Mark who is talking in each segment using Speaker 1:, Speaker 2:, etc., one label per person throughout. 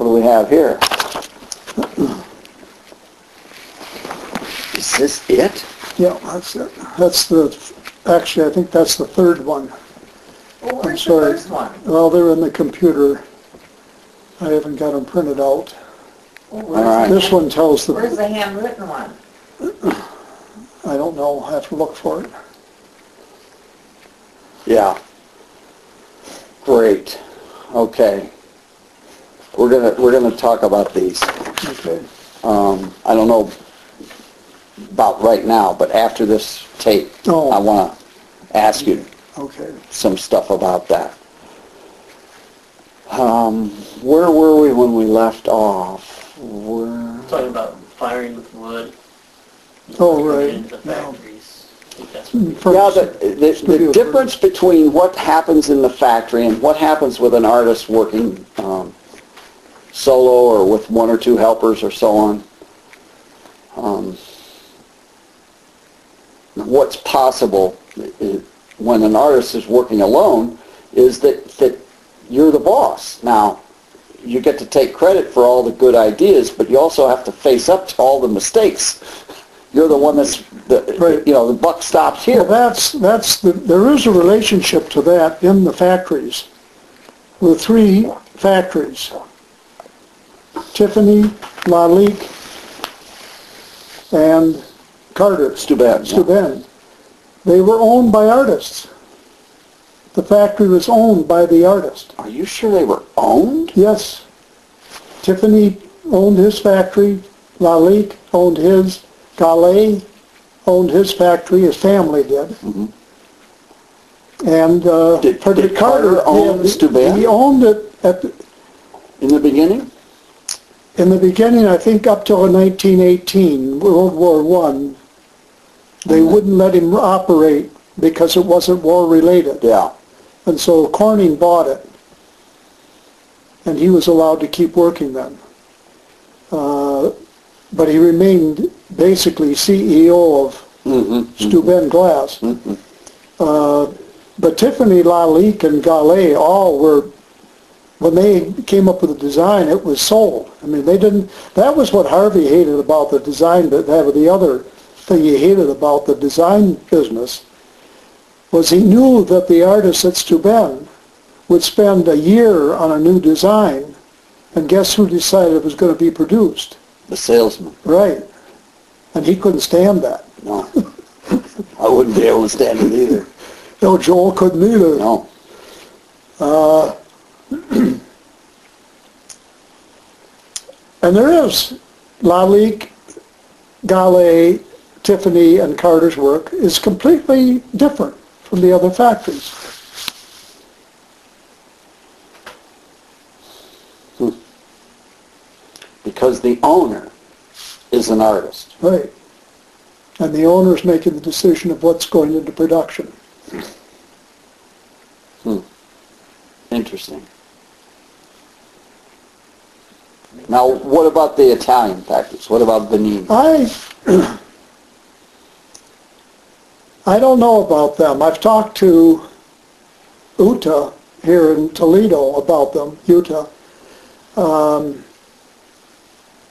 Speaker 1: What do we have here? Is this it?
Speaker 2: Yeah, that's it. That's the, actually, I think that's the third one.
Speaker 3: Well,
Speaker 2: I'm
Speaker 3: where's the
Speaker 2: sorry.
Speaker 3: first one?
Speaker 2: Well, they're in the computer. I haven't got them printed out.
Speaker 3: Well,
Speaker 1: All right.
Speaker 2: This one tells
Speaker 3: Where's
Speaker 2: the,
Speaker 3: the handwritten one?
Speaker 2: I don't know, I have to look for it.
Speaker 1: Yeah. Great. Okay. We're gonna talk about these.
Speaker 2: Okay.
Speaker 1: I don't know about right now, but after this tape,
Speaker 2: Oh.
Speaker 1: I want to ask you
Speaker 2: Okay.
Speaker 1: some stuff about that. Where were we when we left off?
Speaker 4: Talking about firing with wood.
Speaker 2: Oh, right.
Speaker 4: Into the
Speaker 2: Yeah.
Speaker 4: factories. I think that's
Speaker 1: Yeah, the difference between what happens in the factory and what happens with an artist working solo or with one or two helpers or so on. What's possible when an artist is working alone is that you're the boss. Now, you get to take credit for all the good ideas, but you also have to face up to all the mistakes. You're the one that's,
Speaker 2: Right.
Speaker 1: the buck stops here.
Speaker 2: Well, there is a relationship to that in the factories. The three factories, Tiffany, Lalique, and Carter. Steuben. They were owned by artists. The factory was owned by the artist.
Speaker 1: Are you sure they were owned?
Speaker 2: Yes. Tiffany owned his factory. Lalique owned his. Gallet owned his factory. His family did.
Speaker 1: Mm-hmm.
Speaker 2: And
Speaker 1: Did Carter own Steuben?
Speaker 2: He owned it
Speaker 1: In the beginning?
Speaker 2: in the beginning, I think up till 1918, World War I. They wouldn't let him operate because it wasn't war-related.
Speaker 1: Yeah.
Speaker 2: And so Corning bought it. And he was allowed to keep working then. But he remained basically CEO of Steuben Glass. But Tiffany, Lalique, and Gallet all were, when they came up with the design, it was sold. I mean, they didn't, that was what Harvey hated about the design, but that was the other thing he hated about the design business, was he knew that the artists at Steuben would spend a year on a new design, and guess who decided it was going to be produced?
Speaker 1: The salesman.
Speaker 2: Right. And he couldn't stand that.
Speaker 1: No. I wouldn't be able to stand it either.
Speaker 2: No, Joel couldn't either.
Speaker 1: No.
Speaker 2: And there is Lalique, Gallet, Tiffany, and Carter's work is completely different from the other factories.
Speaker 1: Because the owner is an artist.
Speaker 2: Right. And the owner's making the decision of what's going into production.
Speaker 1: Interesting. Now, what about the Italian factories? What about Benin?
Speaker 2: I don't know about them. I've talked to Uta here in Toledo about them, Utah,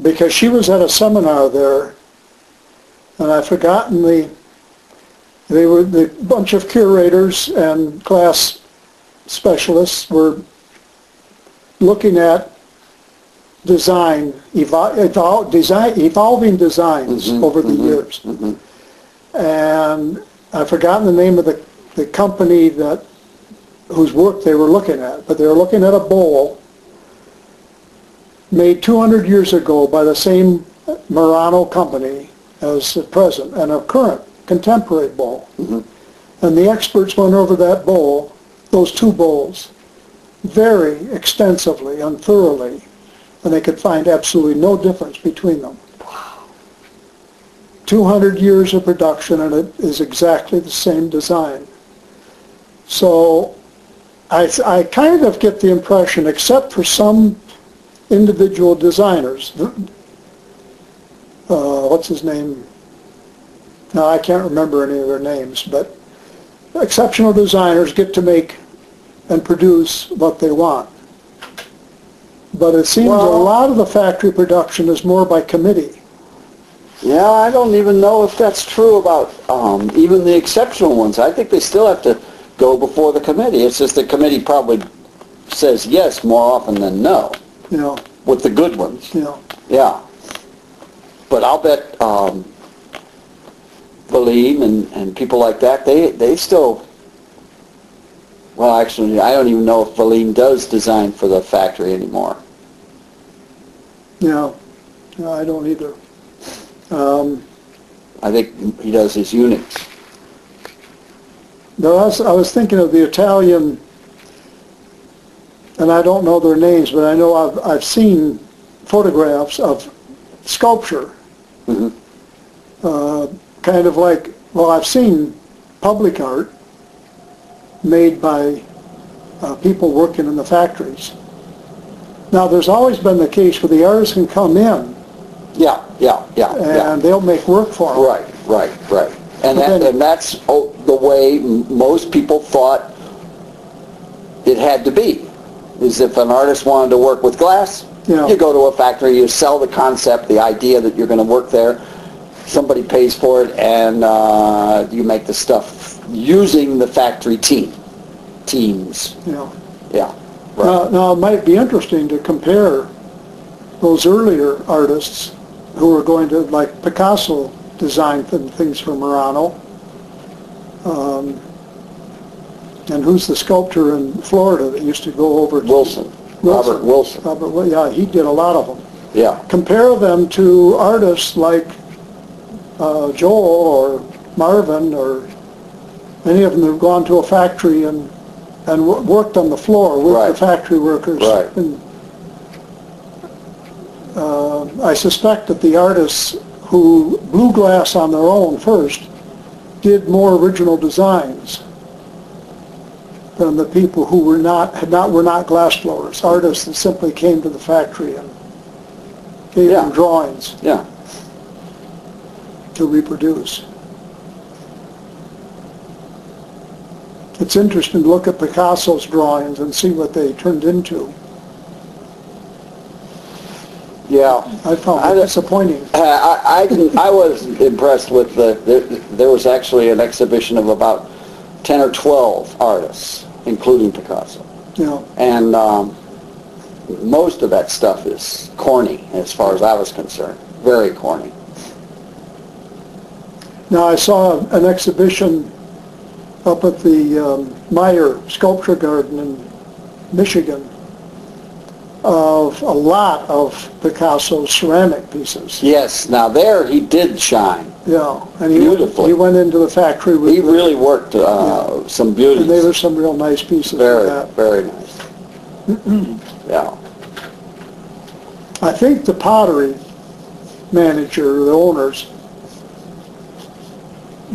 Speaker 2: because she was at a seminar there, and I've forgotten they were the bunch of curators and class specialists were looking at evolving designs over the years. And I've forgotten the name of the company whose work they were looking at, but they were looking at a bowl made 200 years ago by the same Murano company as the present, and a current contemporary bowl. And the experts went over that bowl, those two bowls, very extensively and thoroughly, and they could find absolutely no difference between them. 200 years of production, and it is exactly the same design. So I kind of get the impression, except for some individual designers, what's his name? No, I can't remember any of their names, but exceptional designers get to make and produce what they want. But it seems a lot of the factory production is more by committee.
Speaker 1: Yeah, I don't even know if that's true about even the exceptional ones. I think they still have to go before the committee. It's just the committee probably says yes more often than no.
Speaker 2: You know.
Speaker 1: With the good ones.
Speaker 2: Yeah.
Speaker 1: Yeah. But I'll bet Valim and people like that, they still, well, actually, I don't even know if Valim does design for the factory anymore.
Speaker 2: Yeah. No, I don't either.
Speaker 1: I think he does his units.
Speaker 2: I was thinking of the Italian, and I don't know their names, but I know I've seen photographs of sculpture.
Speaker 1: Mm-hmm.
Speaker 2: Kind of like, well, I've seen public art made by people working in the factories. Now, there's always been the case where the artists can come in.
Speaker 1: Yeah.
Speaker 2: And they'll make work for them.
Speaker 1: Right. And that's the way most people thought it had to be. Is if an artist wanted to work with glass, you go to a factory, you sell the concept, the idea that you're going to work there, somebody pays for it, and you make the stuff using the factory teams. Yeah. Right.
Speaker 2: Now, it might be interesting to compare those earlier artists who were going to, like Picasso designed things for Murano. And who's the sculptor in Florida that used to go over to...
Speaker 1: Robert Wilson.
Speaker 2: Yeah, he did a lot of them.
Speaker 1: Yeah.
Speaker 2: Compare them to artists like Joel or Marvin or any of them that have gone to a factory and worked on the floor with the factory workers.
Speaker 1: Right.
Speaker 2: And, I suspect that the artists who blew glass on their own first did more original designs than the people who were not glass blowers. Artists that simply came to the factory and gave them drawings to reproduce. It's interesting to look at Picasso's drawings and see what they turned into.
Speaker 1: Yeah,
Speaker 2: I found it disappointing.
Speaker 1: I was impressed with there was actually an exhibition of about 10 or 12 artists, including Picasso.
Speaker 2: Yeah.
Speaker 1: And most of that stuff is corny, as far as I was concerned. Very corny.
Speaker 2: Now, I saw an exhibition up at the Meyer Sculpture Garden in Michigan of a lot of Picasso's ceramic pieces.
Speaker 1: Yes, now there he did shine.
Speaker 2: Yeah, and
Speaker 1: beautifully.
Speaker 2: He went into the factory with...
Speaker 1: He really worked some beauties.
Speaker 2: And they were some real nice pieces.
Speaker 1: Very nice. Yeah.
Speaker 2: I think the pottery manager, the owners,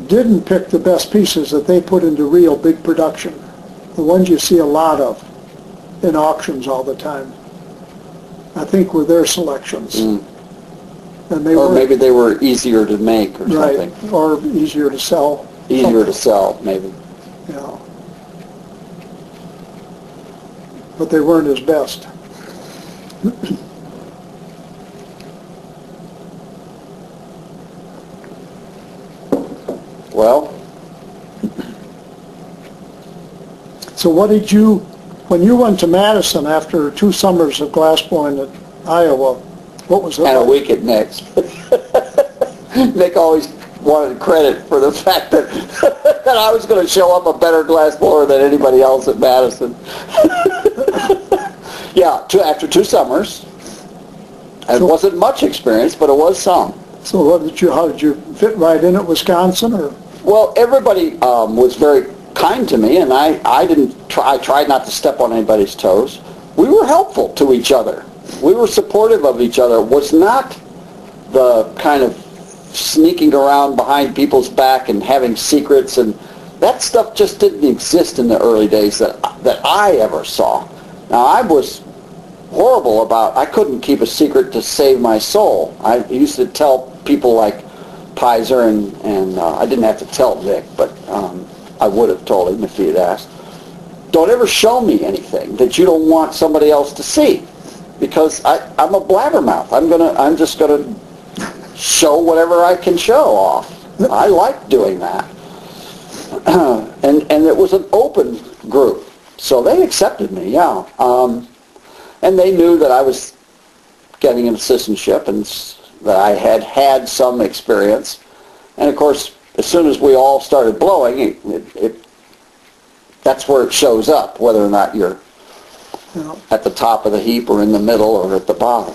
Speaker 2: didn't pick the best pieces that they put into real big production. The ones you see a lot of in auctions all the time, I think were their selections. And
Speaker 1: maybe they were easier to make or something.
Speaker 2: Or easier to sell.
Speaker 1: Easier to sell, maybe.
Speaker 2: Yeah. But they weren't his best.
Speaker 1: Well.
Speaker 2: So what did you, when you went to Madison after 2 summers of glassblowing at Iowa, what was it
Speaker 1: And
Speaker 2: like?
Speaker 1: a week at next. Nick always wanted credit for the fact that, that I was going to show up a better glassblower than anybody else at Madison. Yeah, after 2 summers. It wasn't much experience, but it was some.
Speaker 2: So how did you fit right in at Wisconsin, or?
Speaker 1: Well, everybody was very kind to me, and I tried not to step on anybody's toes. We were helpful to each other. We were supportive of each other. It was not the kind of sneaking around behind people's back and having secrets, and that stuff just didn't exist in the early days that I ever saw. Now, I was horrible about, I couldn't keep a secret to save my soul. I used to tell people like Pizer, and I didn't have to tell Vic, but I would have told him if he had asked. Don't ever show me anything that you don't want somebody else to see. because I'm a blabbermouth. I'm just gonna show whatever I can show off. I like doing that. And it was an open group, so they accepted me, yeah. And they knew that I was getting an assistantship and that I had had some experience. And of course, as soon as we all started blowing, that's where it shows up, whether or not you're
Speaker 2: Yeah.
Speaker 1: at the top of the heap or in the middle or at the bottom.